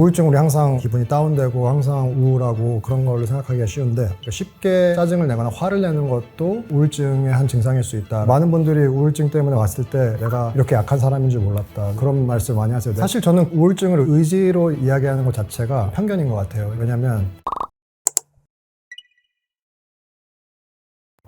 우울증으로 항상 기분이 다운되고 항상 우울하고 그런 걸로 생각하기가 쉬운데 쉽게 짜증을 내거나 화를 내는 것도 우울증의 한 증상일 수 있다. 많은 분들이 우울증 때문에 왔을 때 내가 이렇게 약한 사람인 줄 몰랐다. 그런 말씀 많이 하세요. 사실 저는 우울증을 의지로 이야기하는 것 자체가 편견인 것 같아요. 왜냐면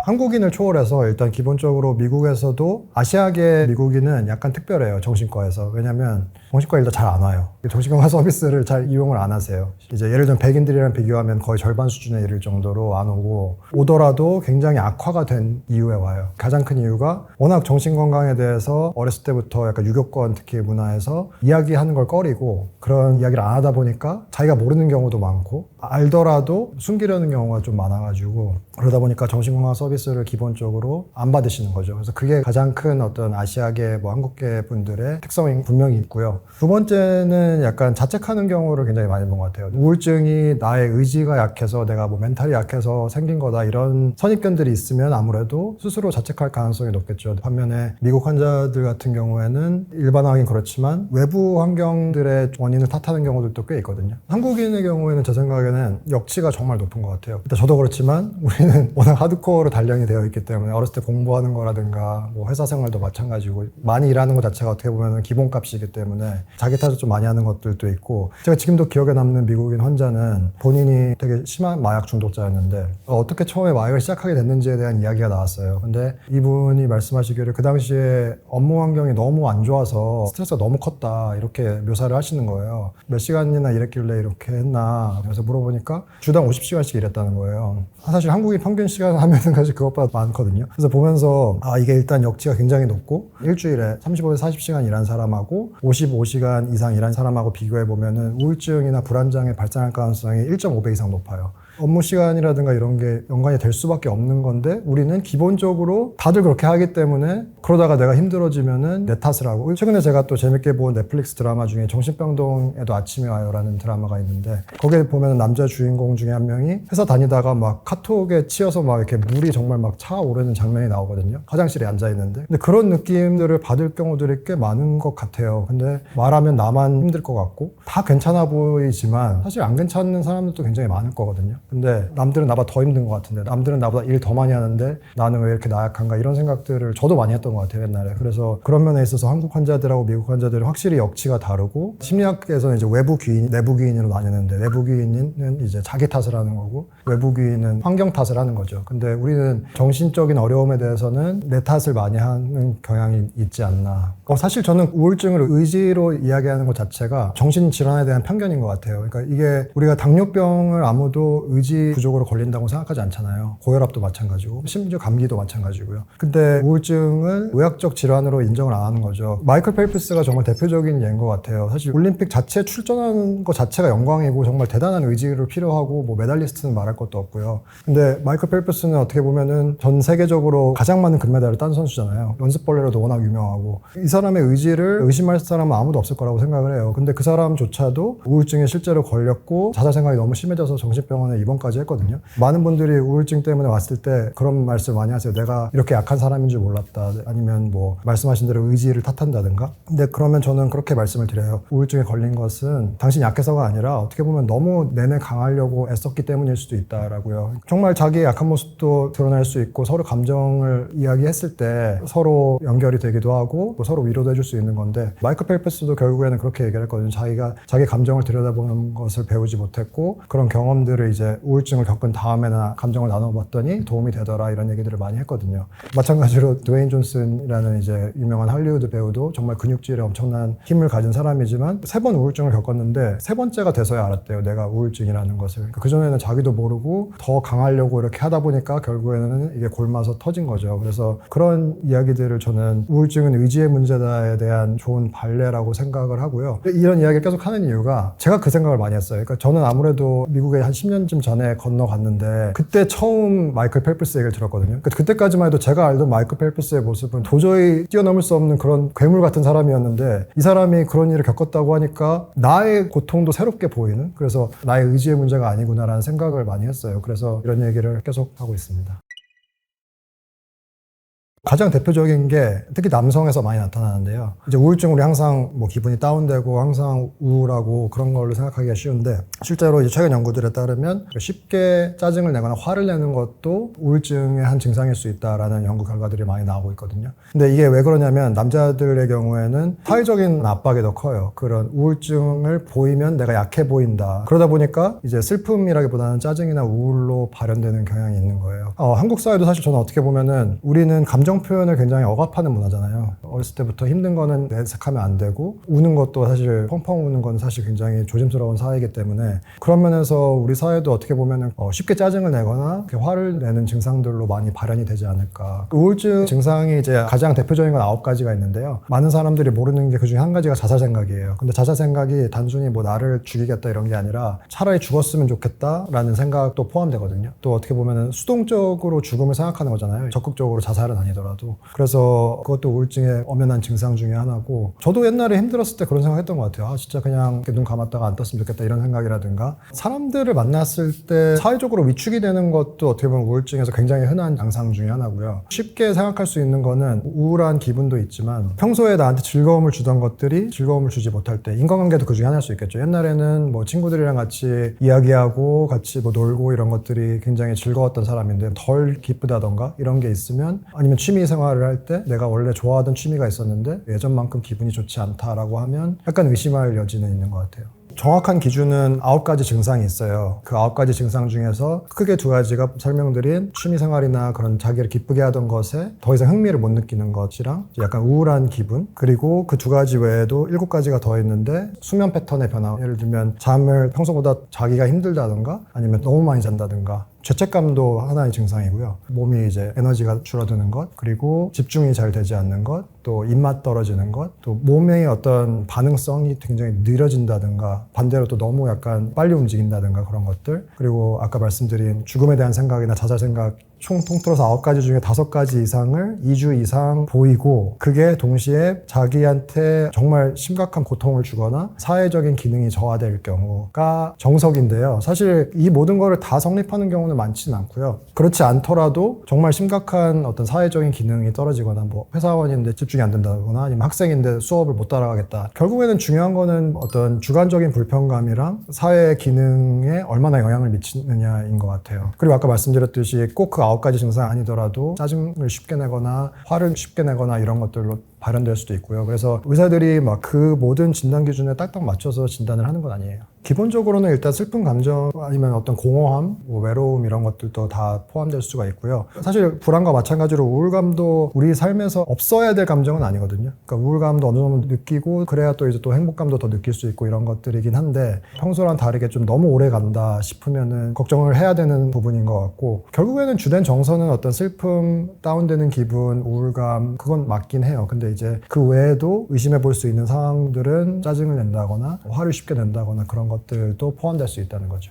한국인을 초월해서 일단 기본적으로 미국에서도 아시아계 미국인은 약간 특별해요. 정신과에서. 왜냐면 정신과 일도 잘 안 와요. 정신건강 서비스를 잘 이용을 안 하세요. 이제 예를 들면 백인들이랑 비교하면 거의 절반 수준에 이를 정도로 안 오고, 오더라도 굉장히 악화가 된 이후에 와요. 가장 큰 이유가 워낙 정신건강에 대해서 어렸을 때부터 약간 유교권 특히 문화에서 이야기하는 걸 꺼리고 그런 이야기를 안 하다 보니까 자기가 모르는 경우도 많고 알더라도 숨기려는 경우가 좀 많아가지고, 그러다 보니까 정신건강 서비스를 기본적으로 안 받으시는 거죠. 그래서 그게 가장 큰 어떤 아시아계 한국계 분들의 특성이 분명히 있고요. 두 번째는 약간 자책하는 경우를 굉장히 많이 본 것 같아요. 우울증이 나의 의지가 약해서 내가 멘탈이 약해서 생긴 거다, 이런 선입견들이 있으면 아무래도 스스로 자책할 가능성이 높겠죠. 반면에 미국 환자들 같은 경우에는 일반화하긴 그렇지만 외부 환경들의 원인을 탓하는 경우들도 꽤 있거든요. 한국인의 경우에는 제 생각에는 역치가 정말 높은 것 같아요. 일단 저도 그렇지만 우리는 워낙 하드코어로 단련이 되어 있기 때문에 어렸을 때 공부하는 거라든가 회사 생활도 마찬가지고 많이 일하는 것 자체가 어떻게 보면 기본값이기 때문에 자기 탓을 좀 많이 하는 것들도 있고, 제가 지금도 기억에 남는 미국인 환자는 본인이 되게 심한 마약 중독자였는데 어떻게 처음에 마약을 시작하게 됐는지에 대한 이야기가 나왔어요. 근데 이분이 말씀하시기를 그 당시에 업무 환경이 너무 안 좋아서 스트레스가 너무 컸다, 이렇게 묘사를 하시는 거예요. 몇 시간이나 일했길래 이렇게 했나, 그래서 물어보니까 주당 50시간씩 일했다는 거예요. 사실 한국인 평균 시간 하면은 사실 그것보다 많거든요. 그래서 보면서 이게 일단 역치가 굉장히 높고, 일주일에 35에서 40시간 일한 사람하고 55시간 이상 일한 사람하고 비교해 보면은 우울증이나 불안장애 발생할 가능성이 1.5배 이상 높아요. 업무 시간이라든가 이런 게 연관이 될 수밖에 없는 건데 우리는 기본적으로 다들 그렇게 하기 때문에, 그러다가 내가 힘들어지면은 내 탓을 하고. 최근에 제가 또 재밌게 본 넷플릭스 드라마 중에 정신병동에도 아침이 와요라는 드라마가 있는데, 거기에 보면 남자 주인공 중에 한 명이 회사 다니다가 막 카톡에 치여서 막 이렇게 물이 정말 막 차오르는 장면이 나오거든요. 화장실에 앉아 있는데. 근데 그런 느낌들을 받을 경우들이 꽤 많은 것 같아요. 근데 말하면 나만 힘들 것 같고 다 괜찮아 보이지만 사실 안 괜찮은 사람들도 굉장히 많을 거거든요. 근데 남들은 나보다 더 힘든 것 같은데, 남들은 나보다 일 더 많이 하는데 나는 왜 이렇게 나약한가, 이런 생각들을 저도 많이 했던 것 같아요, 옛날에. 그래서 그런 면에 있어서 한국 환자들하고 미국 환자들은 확실히 역치가 다르고, 심리학에서는 이제 외부 귀인, 내부 귀인으로 나뉘는데, 내부 귀인은 이제 자기 탓을 하는 거고 외부 귀인은 환경 탓을 하는 거죠. 근데 우리는 정신적인 어려움에 대해서는 내 탓을 많이 하는 경향이 있지 않나. 사실 저는 우울증을 의지로 이야기하는 것 자체가 정신질환에 대한 편견인 것 같아요. 그러니까 이게 우리가 당뇨병을 아무도 의지 부족으로 걸린다고 생각하지 않잖아요. 고혈압도 마찬가지고 심지어 감기도 마찬가지고요. 근데 우울증을 의학적 질환으로 인정을 안 하는 거죠. 마이클 펠프스가 정말 대표적인 예인 것 같아요. 사실 올림픽 자체에 출전하는 것 자체가 영광이고 정말 대단한 의지를 필요하고 메달리스트는 말할 것도 없고요. 근데 마이클 펠프스는 어떻게 보면은 전 세계적으로 가장 많은 금메달을 딴 선수잖아요. 연습벌레로도 워낙 유명하고, 이 사람의 의지를 의심할 사람은 아무도 없을 거라고 생각을 해요. 근데 그 사람조차도 우울증에 실제로 걸렸고 자살 생각이 너무 심해져서 정신병원에 입원까지 했거든요. 많은 분들이 우울증 때문에 왔을 때 그런 말씀 많이 하세요. 내가 이렇게 약한 사람인 줄 몰랐다, 아니면 말씀하신 대로 의지를 탓한다든가. 근데 그러면 저는 그렇게 말씀을 드려요. 우울증에 걸린 것은 당신이 약해서가 아니라 어떻게 보면 너무 내내 강하려고 애썼기 때문일 수도 있다라고요. 정말 자기의 약한 모습도 드러날 수 있고, 서로 감정을 이야기했을 때 서로 연결이 되기도 하고 서로 위로도 해줄 수 있는 건데, 마이클 펠프스도 결국에는 그렇게 얘기를 했거든요. 자기가 자기 감정을 들여다보는 것을 배우지 못했고 그런 경험들을 이제 우울증을 겪은 다음에나 감정을 나눠봤더니 도움이 되더라, 이런 얘기들을 많이 했거든요. 마찬가지로 드웨인 존슨이라는 이제 유명한 할리우드 배우도 정말 근육질에 엄청난 힘을 가진 사람이지만 3번 우울증을 겪었는데 3번째가 돼서야 알았대요, 내가 우울증이라는 것을. 그러니까 그전에는 자기도 모르고 더 강하려고 이렇게 하다 보니까 결국에는 이게 골마서 터진 거죠. 그래서 그런 이야기들을 저는 우울증은 의지의 문제다에 대한 좋은 발레라고 생각을 하고요. 이런 이야기를 계속 하는 이유가 제가 그 생각을 많이 했어요. 그러니까 저는 아무래도 미국에 한 10년쯤 전에 건너갔는데 그때 처음 마이클 펠프스 얘기를 들었거든요. 그때까지만 해도 제가 알던 마이클 펠프스의 모습은 도저히 뛰어넘을 수 없는 그런 괴물 같은 사람이었는데, 이 사람이 그런 일을 겪었다고 하니까 나의 고통도 새롭게 보이는, 그래서 나의 의지의 문제가 아니구나라는 생각을 많이 했어요. 그래서 이런 얘기를 계속 하고 있습니다. 가장 대표적인 게 특히 남성에서 많이 나타나는데요. 이제 우울증 우리 항상 뭐 기분이 다운되고 항상 우울하고 그런 걸로 생각하기가 쉬운데 실제로 이제 최근 연구들에 따르면 쉽게 짜증을 내거나 화를 내는 것도 우울증의 한 증상일 수 있다라는 연구 결과들이 많이 나오고 있거든요. 근데 이게 왜 그러냐면 남자들의 경우에는 사회적인 압박이 더 커요. 그런 우울증을 보이면 내가 약해 보인다. 그러다 보니까 이제 슬픔이라기보다는 짜증이나 우울로 발현되는 경향이 있는 거예요. 한국 사회도 사실 저는 어떻게 보면은 우리는 감정 표현을 굉장히 억압하는 문화잖아요. 어렸을 때부터 힘든 거는 내색하면 안 되고 우는 것도 사실 펑펑 우는 건 사실 굉장히 조심스러운 사회이기 때문에 그런 면에서 우리 사회도 어떻게 보면은 쉽게 짜증을 내거나 화를 내는 증상들로 많이 발현이 되지 않을까. 우울증 증상이 이제 가장 대표적인 건 9가지가 있는데요. 많은 사람들이 모르는 게 그중에 한 가지가 자살 생각이에요. 근데 자살 생각이 단순히 뭐 나를 죽이겠다 이런 게 아니라 차라리 죽었으면 좋겠다라는 생각도 포함되거든요. 또 어떻게 보면은 수동적으로 죽음을 생각하는 거잖아요. 적극적으로 자살은 아니더라도. 그래서 그것도 우울증의 엄연한 증상 중에 하나고 저도 옛날에 힘들었을 때 그런 생각했던 것 같아요. 진짜 그냥 눈 감았다가 안 떴으면 좋겠다 이런 생각이라든가 사람들을 만났을 때 사회적으로 위축이 되는 것도 어떻게 보면 우울증에서 굉장히 흔한 양상 중에 하나고요. 쉽게 생각할 수 있는 거는 우울한 기분도 있지만 평소에 나한테 즐거움을 주던 것들이 즐거움을 주지 못할 때 인간관계도 그중에 하나일 수 있겠죠. 옛날에는 뭐 친구들이랑 같이 이야기하고 같이 뭐 놀고 이런 것들이 굉장히 즐거웠던 사람인데 덜 기쁘다던가 이런 게 있으면 아니면 취미 생활을 할 때 내가 원래 좋아하던 취미가 있었는데 예전만큼 기분이 좋지 않다라고 하면 약간 의심할 여지는 있는 것 같아요. 정확한 기준은 9가지 증상이 있어요. 그 9가지 증상 중에서 크게 2가지가 설명드린 취미생활이나 그런 자기를 기쁘게 하던 것에 더 이상 흥미를 못 느끼는 것이랑 약간 우울한 기분, 그리고 그 2가지 외에도 7가지가 더 있는데 수면 패턴의 변화, 예를 들면 잠을 평소보다 자기가 힘들다던가 아니면 너무 많이 잔다든가 죄책감도 하나의 증상이고요. 몸이 이제 에너지가 줄어드는 것, 그리고 집중이 잘 되지 않는 것, 또 입맛 떨어지는 것, 또 몸의 어떤 반응성이 굉장히 느려진다든가 반대로 또 너무 약간 빨리 움직인다든가 그런 것들, 그리고 아까 말씀드린 죽음에 대한 생각이나 자살 생각 총 통틀어서 9가지 중에 5가지 이상을 2주 이상 보이고 그게 동시에 자기한테 정말 심각한 고통을 주거나 사회적인 기능이 저하될 경우가 정석인데요. 사실 이 모든 거를 다 성립하는 경우는 많지는 않고요. 그렇지 않더라도 정말 심각한 어떤 사회적인 기능이 떨어지거나 뭐 회사원인데 집중이 안 된다거나 아니면 학생인데 수업을 못 따라가겠다. 결국에는 중요한 거는 어떤 주관적인 불편감이랑 사회 기능에 얼마나 영향을 미치느냐인 것 같아요. 그리고 아까 말씀드렸듯이 꼭 그 9가지 증상 아니더라도 짜증을 쉽게 내거나 화를 쉽게 내거나 이런 것들로 발현될 수도 있고요. 그래서 의사들이 막 그 모든 진단 기준에 딱딱 맞춰서 진단을 하는 건 아니에요. 기본적으로는 일단 슬픈 감정 아니면 어떤 공허함, 뭐 외로움 이런 것들도 다 포함될 수가 있고요. 사실 불안과 마찬가지로 우울감도 우리 삶에서 없어야 될 감정은 아니거든요. 그러니까 우울감도 어느 정도 느끼고 그래야 또 이제 또 행복감도 더 느낄 수 있고 이런 것들이긴 한데 평소랑 다르게 좀 너무 오래 간다 싶으면은 걱정을 해야 되는 부분인 것 같고 결국에는 주된 정서는 어떤 슬픔, 다운되는 기분, 우울감 그건 맞긴 해요. 근데 이제 그 외에도 의심해 볼 수 있는 상황들은 짜증을 낸다거나 화를 쉽게 낸다거나 그런 것들도 포함될 수 있다는 거죠.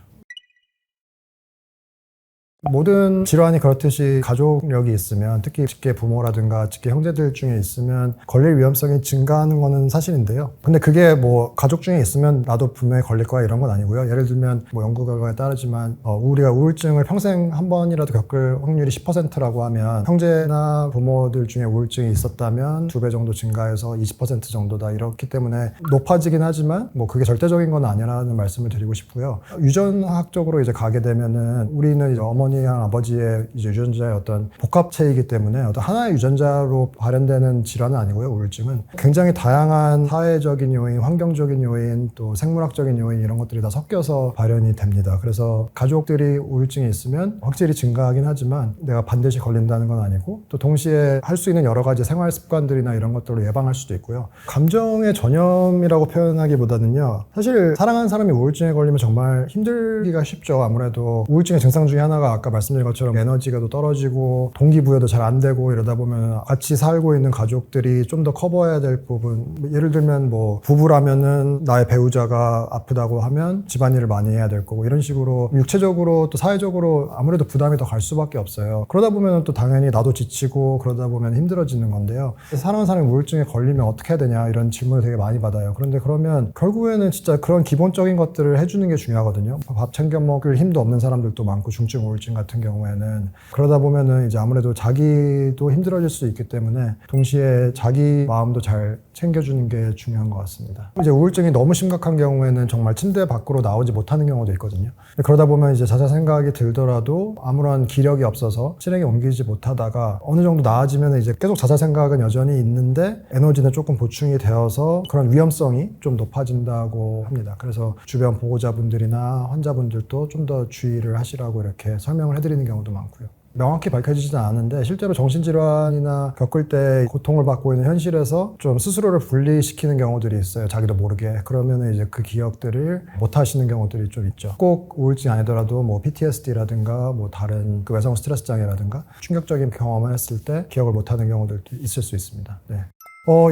모든 질환이 그렇듯이 가족력이 있으면 특히 직계 부모라든가 직계 형제들 중에 있으면 걸릴 위험성이 증가하는 거는 사실인데요. 근데 그게 뭐 가족 중에 있으면 나도 분명히 걸릴 거야 이런 건 아니고요. 예를 들면 뭐 연구 결과에 따르지만 우리가 우울증을 평생 한 번이라도 겪을 확률이 10%라고 하면 형제나 부모들 중에 우울증이 있었다면 2배 정도 증가해서 20% 정도다 이렇기 때문에 높아지긴 하지만 뭐 그게 절대적인 건 아니라는 말씀을 드리고 싶고요. 유전학적으로 이제 가게 되면은 우리는 이제 어머니랑 아버지의 이제 유전자의 어떤 복합체이기 때문에 어떤 하나의 유전자로 발현되는 질환은 아니고요. 우울증은 굉장히 다양한 사회적인 요인, 환경적인 요인, 또 생물학적인 요인 이런 것들이 다 섞여서 발현이 됩니다. 그래서 가족들이 우울증이 있으면 확실히 증가하긴 하지만 내가 반드시 걸린다는 건 아니고 또 동시에 할 수 있는 여러 가지 생활 습관들이나 이런 것들로 예방할 수도 있고요. 감정의 전염이라고 표현하기보다는요. 사실 사랑하는 사람이 우울증에 걸리면 정말 힘들기가 쉽죠. 아무래도 우울증의 증상 중에 하나가 아까 말씀드린 것처럼 에너지가 또 떨어지고 동기부여도 잘 안 되고 이러다 보면 같이 살고 있는 가족들이 좀 더 커버해야 될 부분, 예를 들면 뭐 부부라면은 나의 배우자가 아프다고 하면 집안일을 많이 해야 될 거고 이런 식으로 육체적으로 또 사회적으로 아무래도 부담이 더 갈 수밖에 없어요. 그러다 보면 또 당연히 나도 지치고 그러다 보면 힘들어지는 건데요. 사랑하는 사람이 우울증에 걸리면 어떻게 해야 되냐 이런 질문을 되게 많이 받아요. 그런데 그러면 결국에는 진짜 그런 기본적인 것들을 해주는 게 중요하거든요. 밥 챙겨 먹을 힘도 없는 사람들도 많고 중증 우울증 우울증 같은 경우에는. 그러다 보면은 이제 아무래도 자기도 힘들어질 수 있기 때문에 동시에 자기 마음도 잘 챙겨주는 게 중요한 것 같습니다. 이제 우울증이 너무 심각한 경우에는 정말 침대 밖으로 나오지 못하는 경우도 있거든요. 그러다 보면 이제 자살 생각이 들더라도 아무런 기력이 없어서 실행에 옮기지 못하다가 어느 정도 나아지면 이제 계속 자살 생각은 여전히 있는데 에너지는 조금 보충이 되어서 그런 위험성이 좀 높아진다고 합니다. 그래서 주변 보호자분들이나 환자분들도 좀 더 주의를 하시라고 이렇게 설명을 해드리는 경우도 많고요. 명확히 밝혀지지는 않은데 실제로 정신질환이나 겪을 때 고통을 받고 있는 현실에서 좀 스스로를 분리시키는 경우들이 있어요. 자기도 모르게. 그러면 이제 그 기억들을 못 하시는 경우들이 좀 있죠. 꼭 우울증이 아니더라도 뭐 PTSD라든가 뭐 다른 그 외상 스트레스 장애라든가 충격적인 경험을 했을 때 기억을 못 하는 경우들도 있을 수 있습니다. 네.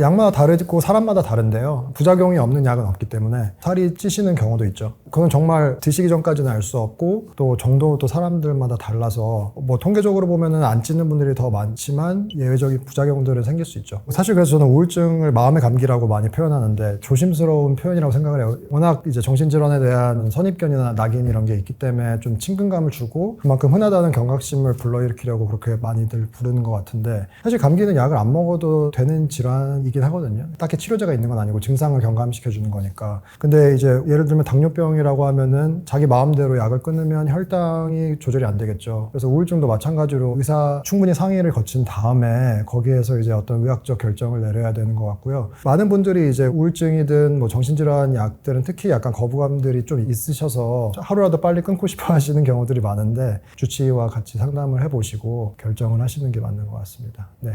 약마다 다르고 사람마다 다른데요. 부작용이 없는 약은 없기 때문에 살이 찌시는 경우도 있죠. 그건 정말 드시기 전까지는 알 수 없고 또 정도도 사람들마다 달라서 뭐 통계적으로 보면은 안 찌는 분들이 더 많지만 예외적인 부작용들은 생길 수 있죠. 사실 그래서 저는 우울증을 마음의 감기라고 많이 표현하는데 조심스러운 표현이라고 생각을 해요. 워낙 이제 정신질환에 대한 선입견이나 낙인 이런 게 있기 때문에 좀 친근감을 주고 그만큼 흔하다는 경각심을 불러일으키려고 그렇게 많이들 부르는 것 같은데 사실 감기는 약을 안 먹어도 되는 질환이긴 하거든요. 딱히 치료제가 있는 건 아니고 증상을 경감시켜 주는 거니까. 근데 이제 예를 들면 당뇨병이라고 하면은 자기 마음대로 약을 끊으면 혈당이 조절이 안 되겠죠. 그래서 우울증도 마찬가지로 의사 충분히 상의를 거친 다음에 거기에서 이제 어떤 의학적 결정을 내려야 되는 것 같고요. 많은 분들이 이제 우울증이든 뭐 정신질환 약들은 특히 약간 거부감들이 좀 있으셔서 하루라도 빨리 끊고 싶어 하시는 경우들이 많은데 주치의와 같이 상담을 해보시고 결정을 하시는 게 맞는 것 같습니다. 네.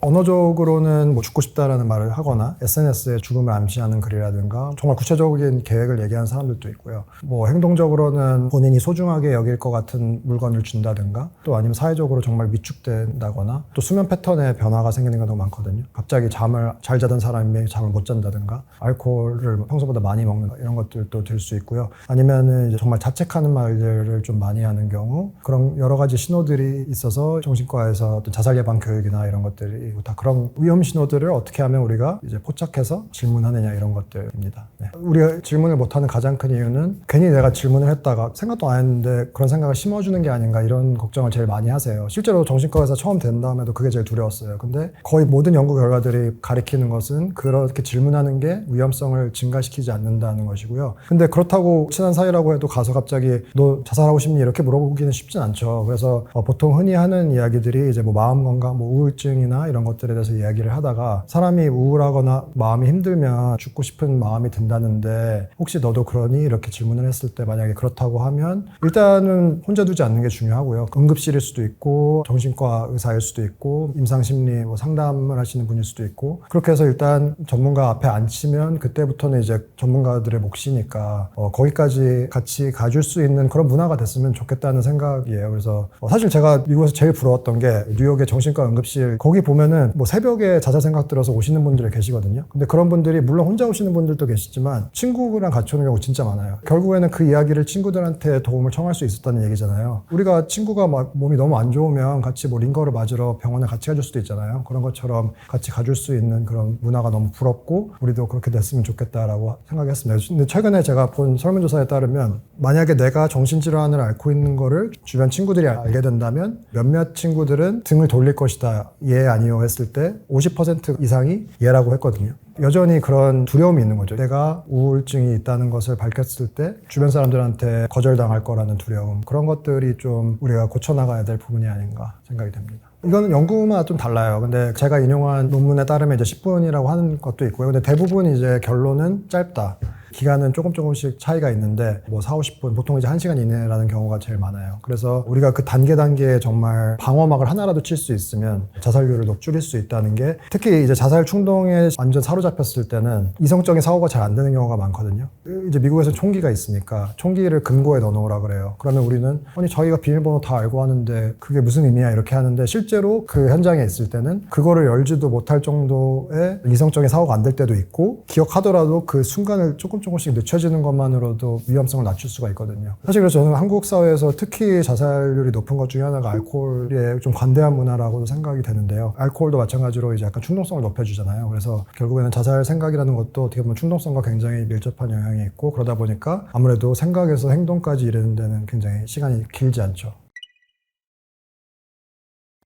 언어적으로는 뭐 죽고 싶다라는 말을 하거나 SNS에 죽음을 암시하는 글이라든가 정말 구체적인 계획을 얘기하는 사람들도 있고요. 뭐 행동적으로는 본인이 소중하게 여길 것 같은 물건을 준다든가 또 아니면 사회적으로 정말 위축된다거나 또 수면 패턴에 변화가 생기는 경우가 많거든요. 갑자기 잠을 잘 자던 사람이 잠을 못 잔다든가 알코올을 평소보다 많이 먹는 이런 것들도 들 수 있고요. 아니면은 이제 정말 자책하는 말들을 좀 많이 하는 경우 그런 여러 가지 신호들이 있어서 정신과에서 어떤 자살 예방 교육이나 이런 것들이 다 그런 위험 신호들을 어떻게 하면 우리가 이제 포착해서 질문하느냐 이런 것들입니다. 네. 우리가 질문을 못하는 가장 큰 이유는 괜히 내가 질문을 했다가 생각도 안 했는데 그런 생각을 심어주는 게 아닌가 이런 걱정을 제일 많이 하세요. 실제로 정신과 의사 처음 된 다음에도 그게 제일 두려웠어요. 근데 거의 모든 연구 결과들이 가리키는 것은 그렇게 질문하는 게 위험성을 증가시키지 않는다는 것이고요. 근데 그렇다고 친한 사이라고 해도 가서 갑자기 너 자살하고 싶니? 이렇게 물어보기는 쉽진 않죠. 그래서 보통 흔히 하는 이야기들이 이제 뭐 마음 건강, 뭐 우울증이나 이런 것들에 대해서 이야기를 하다가 사람이 우울하거나 마음이 힘들면 죽고 싶은 마음이 든다는데 혹시 너도 그러니? 이렇게 질문을 했을 때 만약에 그렇다고 하면 일단은 혼자 두지 않는 게 중요하고요. 응급실일 수도 있고 정신과 의사일 수도 있고 임상심리 뭐 상담을 하시는 분일 수도 있고 그렇게 해서 일단 전문가 앞에 앉히면 그때부터는 이제 전문가들의 몫이니까 거기까지 같이 가줄 수 있는 그런 문화가 됐으면 좋겠다는 생각이에요. 그래서 사실 제가 미국에서 제일 부러웠던 게 뉴욕의 정신과 응급실 거기 보면은 뭐 새벽에 자살 생각 들어서 오시는 분들이 계시거든요. 근데 그런 분들이 물론 혼자 오시는 분들도 계시지만 친구랑 같이 오는 경우 진짜 많아요. 결국에는 그 이야기를 친구들한테 도움을 청할 수 있었다는 얘기잖아요. 우리가 친구가 막 몸이 너무 안 좋으면 같이 뭐 링거를 맞으러 병원에 같이 가줄 수도 있잖아요. 그런 것처럼 같이 가줄 수 있는 그런 문화가 너무 부럽고 우리도 그렇게 됐으면 좋겠다라고 생각했습니다. 근데 최근에 제가 본 설문조사에 따르면 만약에 내가 정신질환을 앓고 있는 거를 주변 친구들이 알게 된다면 몇몇 친구들은 등을 돌릴 것이다. 예 아니요 했을 때 50% 이상이 예라고 했거든요. 여전히 그런 두려움이 있는 거죠. 내가 우울증이 있다는 것을 밝혔을 때 주변 사람들한테 거절당할 거라는 두려움. 그런 것들이 좀 우리가 고쳐나가야 될 부분이 아닌가 생각이 됩니다. 이거는 연구마다 좀 달라요. 근데 제가 인용한 논문에 따르면 이제 10분이라고 하는 것도 있고요. 근데 대부분 이제 결론은 짧다. 기간은 조금씩 차이가 있는데 뭐 4, 50분 보통 이제 1시간 이내라는 경우가 제일 많아요. 그래서 우리가 그 단계에 정말 방어막을 하나라도 칠 수 있으면 자살률을 줄일 수 있다는 게 특히 이제 자살 충동에 완전 사로잡혔을 때는 이성적인 사고가 잘 안 되는 경우가 많거든요. 이제 미국에서 총기가 있으니까 총기를 금고에 넣어놓으라 그래요. 그러면 우리는 아니 자기가 비밀번호 다 알고 하는데 그게 무슨 의미야 이렇게 하는데 실제로 그 현장에 있을 때는 그거를 열지도 못할 정도의 이성적인 사고가 안 될 때도 있고 기억하더라도 그 순간을 조금 조금씩 늦춰지는 것만으로도 위험성을 낮출 수가 있거든요. 사실 그래서 저는 한국 사회에서 특히 자살률이 높은 것 중에 하나가 알코올에 좀 관대한 문화라고도 생각이 되는데요. 알코올도 마찬가지로 이제 약간 충동성을 높여주잖아요. 그래서 결국에는 자살 생각이라는 것도 어떻게 보면 충동성과 굉장히 밀접한 영향이 있고, 그러다 보니까 아무래도 생각에서 행동까지 이르는 데는 굉장히 시간이 길지 않죠.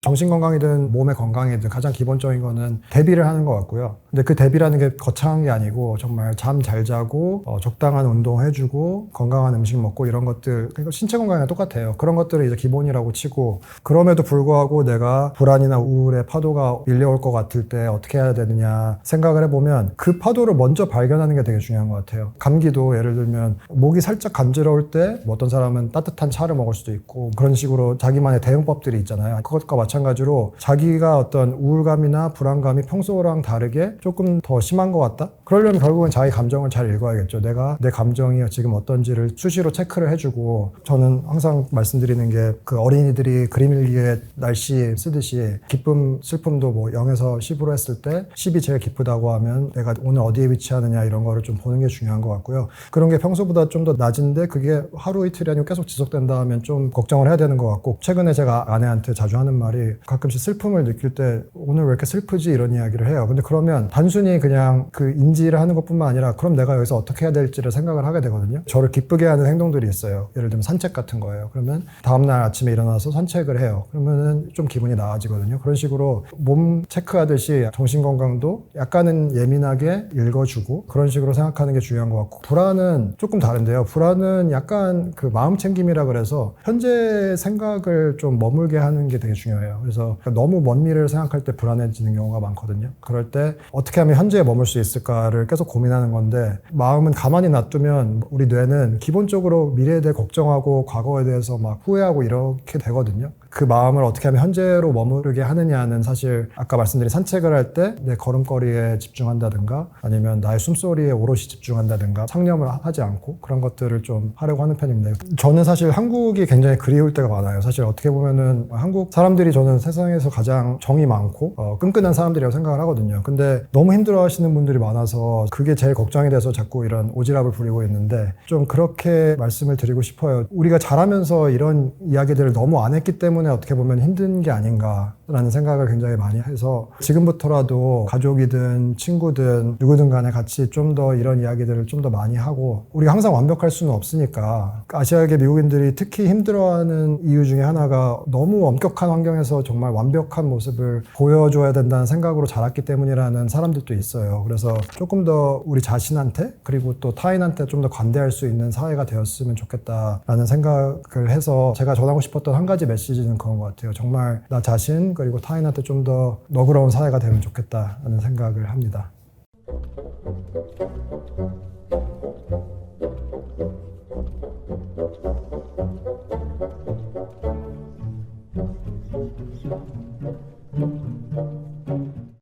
정신건강이든 몸의 건강이든 가장 기본적인 거는 대비를 하는 것 같고요. 근데 그 대비라는 게 거창한 게 아니고 정말 잠 잘 자고 적당한 운동 해주고 건강한 음식 먹고 이런 것들, 그러니까 신체 건강이랑 똑같아요. 그런 것들을 이제 기본이라고 치고, 그럼에도 불구하고 내가 불안이나 우울의 파도가 밀려올 것 같을 때 어떻게 해야 되느냐 생각을 해보면 그 파도를 먼저 발견하는 게 되게 중요한 것 같아요. 감기도 예를 들면 목이 살짝 간지러울 때 뭐 어떤 사람은 따뜻한 차를 먹을 수도 있고 그런 식으로 자기만의 대응법들이 있잖아요. 그것과 마찬가지로 자기가 어떤 우울감이나 불안감이 평소랑 다르게 조금 더 심한 것 같다? 그러려면 결국은 자기 감정을 잘 읽어야겠죠. 내가 내 감정이 지금 어떤지를 수시로 체크를 해주고, 저는 항상 말씀드리는 게 그 어린이들이 그림 일기에 날씨 쓰듯이 기쁨, 슬픔도 뭐 0에서 10으로 했을 때 10이 제일 기쁘다고 하면 내가 오늘 어디에 위치하느냐 이런 거를 좀 보는 게 중요한 것 같고요. 그런 게 평소보다 좀 더 낮은데 그게 하루 이틀이 아니고 계속 지속된다 하면 좀 걱정을 해야 되는 것 같고, 최근에 제가 아내한테 자주 하는 말이 가끔씩 슬픔을 느낄 때 오늘 왜 이렇게 슬프지 이런 이야기를 해요. 근데 그러면 단순히 그냥 그 인지를 하는 것뿐만 아니라 그럼 내가 여기서 어떻게 해야 될지를 생각을 하게 되거든요. 저를 기쁘게 하는 행동들이 있어요. 예를 들면 산책 같은 거예요. 그러면 다음날 아침에 일어나서 산책을 해요. 그러면은 좀 기분이 나아지거든요. 그런 식으로 몸 체크하듯이 정신건강도 약간은 예민하게 읽어주고 그런 식으로 생각하는 게 중요한 것 같고, 불안은 조금 다른데요. 불안은 약간 그 마음 챙김이라 그래서 현재 생각을 좀 머물게 하는 게 되게 중요해요. 그래서 너무 먼 미래를 생각할 때 불안해지는 경우가 많거든요. 그럴 때 어떻게 하면 현재에 머물 수 있을까를 계속 고민하는 건데, 마음은 가만히 놔두면 우리 뇌는 기본적으로 미래에 대해 걱정하고 과거에 대해서 막 후회하고 이렇게 되거든요. 그 마음을 어떻게 하면 현재로 머무르게 하느냐는 사실 아까 말씀드린 산책을 할 때 내 걸음걸이에 집중한다든가 아니면 나의 숨소리에 오롯이 집중한다든가 상념을 하지 않고 그런 것들을 좀 하려고 하는 편입니다. 저는 사실 한국이 굉장히 그리울 때가 많아요. 사실 어떻게 보면은 한국 사람들이 저는 세상에서 가장 정이 많고 끈끈한 사람들이라고 생각을 하거든요. 근데 너무 힘들어 하시는 분들이 많아서 그게 제일 걱정이 돼서 자꾸 이런 오지랖을 부리고 있는데, 좀 그렇게 말씀을 드리고 싶어요. 우리가 잘하면서 이런 이야기들을 너무 안 했기 때문에 어떻게 보면 힘든 게 아닌가라는 생각을 굉장히 많이 해서, 지금부터라도 가족이든 친구든 누구든 간에 같이 좀 더 이런 이야기들을 좀 더 많이 하고, 우리가 항상 완벽할 수는 없으니까 아시아계 미국인들이 특히 힘들어하는 이유 중에 하나가 너무 엄격한 환경에서 정말 완벽한 모습을 보여줘야 된다는 생각으로 자랐기 때문이라는 사람들도 있어요. 그래서 조금 더 우리 자신한테 그리고 또 타인한테 좀 더 관대할 수 있는 사회가 되었으면 좋겠다라는 생각을 해서 제가 전하고 싶었던 한 가지 메시지는 그런 것 같아요. 정말 나 자신 그리고 타인한테 좀 더 너그러운 사회가 되면 좋겠다라는 생각을 합니다.